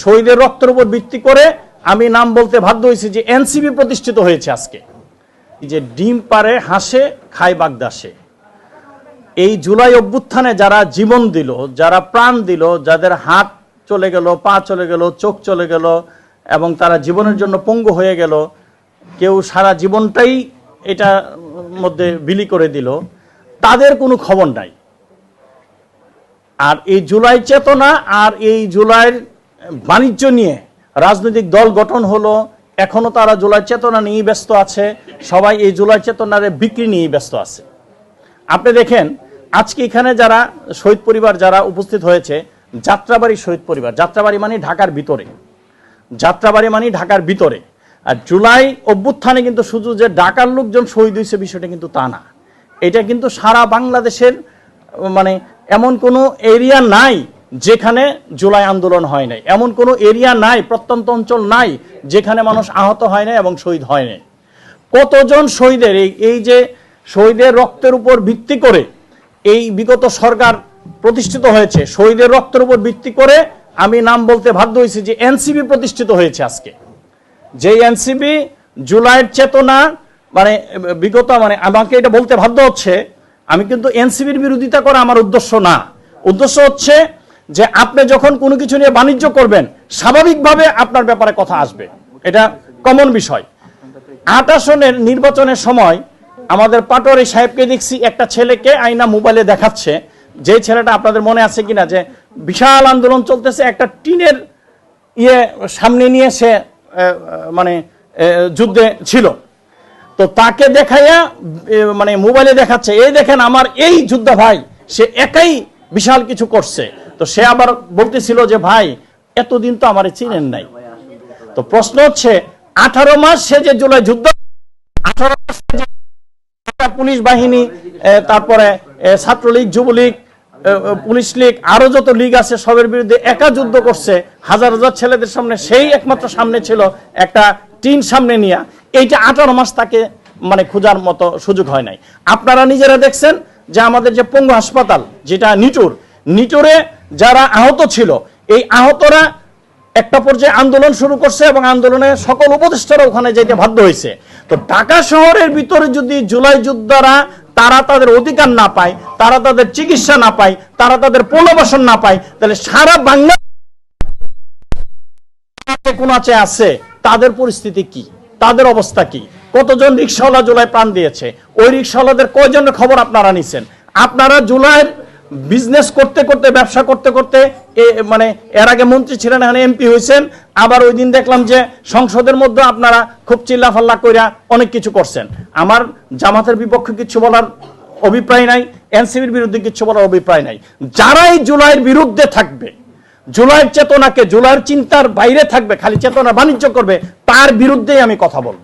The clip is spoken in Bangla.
শহীদের রক্তের উপর ভিত্তি করে আমি নাম বলতে বাধ্য হয়েছি যে এনসিপি প্রতিষ্ঠিত হয়েছে আজকে। যে ডিম পারে হাসে খায় বাগদাসে, এই জুলাই অভ্যুত্থানে যারা জীবন দিল, যারা প্রাণ দিল, যাদের হাত চলে গেল, পা চলে গেল, চোখ চলে গেল এবং তারা জীবনের জন্য পঙ্গু হয়ে গেল, কেউ সারা জীবনটাই এটার মধ্যে বিলি করে দিল, তাদের কোনো খবর নাই। আর এই জুলাই চেতনা আর এই জুলাইয়ের বাণিজ্য নিয়ে রাজনৈতিক দল গঠন হলো, এখনো তারা জুলাই চেতনা নিয়েই ব্যস্ত আছে, সবাই এই জুলাই চেতনার বিক্রি নিয়েই ব্যস্ত আছে। আপনি দেখেন আজকে এখানে যারা শহীদ পরিবার যারা উপস্থিত হয়েছে, যাত্রাবাড়ি শহীদ পরিবার, যাত্রাবাড়ি মানে ঢাকার ভিতরে, যাত্রাবাড়ি মানে ঢাকার ভিতরে। আর জুলাই অভ্যুত্থানে কিন্তু শুধু যে ঢাকার লোকজন শহীদ হয়েছে বিষয়টা কিন্তু তা না, এটা কিন্তু সারা বাংলাদেশের মানে এমন কোনো এরিয়া নাই যেখানে জুলাই আন্দোলন হয় নাই, এমন কোনো এরিয়া নাই, প্রত্যন্ত অঞ্চল নাই যেখানে মানুষ আহত হয় নাই এবং শহীদ হয় নাই। কতজন শহীদের এই যে শহীদের রক্তের উপর ভিত্তি করে এই বিগত সরকার প্রতিষ্ঠিত হয়েছে, শহীদের রক্তের উপর ভিত্তি করে আমি নাম বলতে বাধ্য হয়েছি যে এনসিপি প্রতিষ্ঠিত হয়েছে আজকে। যে এনসিপি জুলাইয়ের চেতনা মানে বিগত মানে আমাকে এটা বলতে বাধ্য হচ্ছে, আমি কিন্তু এনসিপির বিরোধিতা করা আমার উদ্দেশ্য না। উদ্দেশ্য হচ্ছে যে আপনি যখন কোনো কিছু নিয়ে বাণিজ্য করবেন, স্বাভাবিকভাবে আপনার ব্যাপারে কথা আসবে, এটা কমন বিষয়। ৮ আসনের নির্বাচনের সময় আমাদের পাটোয়ারি সাহেবকে দেখছি একটা ছেলেকে আয়না মোবাইলে দেখাচ্ছে, যে ছেলেটা আপনাদের মনে আছে কিনা, যে বিশাল আন্দোলন চলতেছে, একটা টিনের সামনে নিয়ে সে মানে যুদ্ধে ছিল, তো তাকে দেখাইয়া মানে মোবাইলে দেখাচ্ছে, এই দেখেন আমার এই যোদ্ধা ভাই, সে একাই বিশাল কিছু করছে। তো সে আবার বলতেছিল যে ভাই এতদিন তো আমার চিনেন নাই। তো প্রশ্ন হচ্ছে 18 মাস সে যে জুলাই যুদ্ধ, 18 মাস পুলিশ বাহিনী, তারপরে ছাত্রলীগ, যুবলীগ, পুলিশ লীগ, আরো যত লীগ আছে সবের বিরুদ্ধে একা যুদ্ধ করছে হাজার হাজার ছেলেদের সামনে, সেই একমাত্র সামনে ছিল একটা টিন সামনে নিয়ে। এইটা 18 মাস তাকে মানে খোঁজার মতো সুযোগ হয় নাই। আপনারা নিজেরা দেখছেন যে আমাদের যে পঙ্গু হাসপাতাল যেটা নিটোরে যারা আহত ছিল, এই আহতরা একটা পর্যায়ে আন্দোলন শুরু করছে এবং আন্দোলনে সকল উপদেষ্টারা ওখানে যেতে বাধ্য হয়েছে। তো ঢাকা শহরের ভিতরে যদি জুলাই যোদ্ধারা তারা তাদের অধিকার না পায়, তারা তাদের চিকিৎসা না পায়, তারা তাদের পুনর্বাসন না পায়, তাহলে সারা বাংলা কোন আছে তাদের পরিস্থিতি কি, তাদের অবস্থা কি? কতজন রিক্সাওয়ালা জুলাই প্রাণ দিয়েছে, ওই রিক্সাওয়ালাদের কয়জনের খবর আপনারা নিছেন? আপনারা জুলাইয়ের বিজনেস করতে করতে, ব্যবসা করতে করতে, মানে এর আগে মন্ত্রী ছিলেন, এখানে এমপি হয়েছেন, আবার ওই দিন দেখলাম যে সংসদের মধ্যে আপনারা খুব চিল্লাফাল্লা কইরা অনেক কিছু করছেন। আমার জামাতের বিপক্ষে কিছু বলার অভিপ্রায় নাই, এনসিপির বিরুদ্ধে কিছু বলার অভিপ্রায় নাই। যারাই জুলাইয়ের বিরুদ্ধে থাকবে, জুলাইয়ের চেতনাকে, জুলাইয়ের চিন্তার বাইরে থাকবে, খালি চেতনা বাণিজ্য করবে, তার বিরুদ্ধেই আমি কথা বলবো।